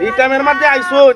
ইটামের মধ্যে আইসুন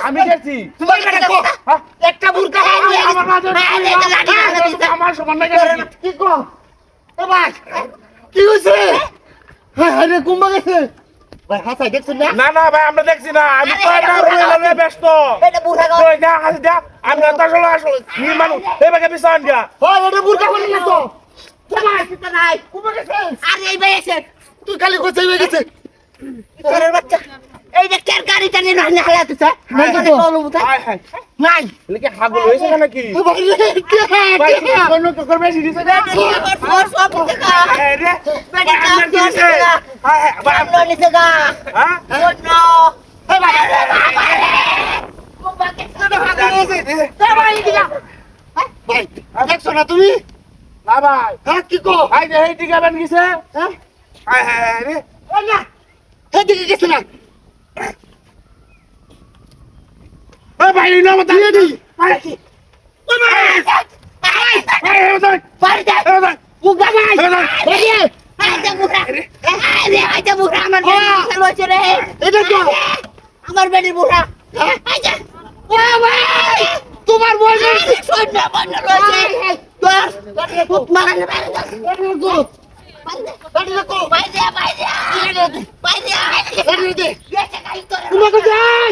আমি গেছি একটা বুরকা আমার সমান কি কো ভাই কি হয়েছে? আরে কুম্বা গেছে ভাই হাসাই দেখছেন না? না না ভাই আমরা দেখছি না, আমি তো এটা ব্যস্ত এটা বুরকা কই না হাসি দা আমি তো আসলে কি মানুষ এই ভাগে বিছান দিয়া ওই এটা বুরকা বলি না তো ভাই এটা নাই কুম্বা গেছে। আরে এই ভাই এসে তুই খালি কোথায় হয়ে গেছে তোর বাচ্চা এই যে কের গাড়িটা নিয়ে না হালাতেছে নাই তো বলো বুঝাই নাই লেকে হাগল হইছে নাকি ভাই কোন করবে সিরিজ না ফোর্স অফ দেখা রে বেটা কাম করছে ভাই আমরা নিছে গা হ্যাঁ নো এই ভাই কুম্বা কে তো হাগল হইছে তে ভাই দিগা ভাই দেখছো না তুমি না ভাই হ্যাঁ কি কো ভাই এই দিগা বান গেছে হ্যাঁ হ্যাঁ রে না এই দিগা গেছে না ভাই না মত দিয়ে দি ভাই ওই ভাই ভাই ভাই বুগা ভাই আইটা বুগা আরে আইটা বুগা আমার বেটি লইছে রে এটা তো আমার বেটি বুগা আইটা ও ভাই তোমার বল শোন না বল লইছে তোর মারানে ভাই গো ভাই দেখো ভাই দে ভাই দে ভাই দে ভাই দে তোমাকে যাই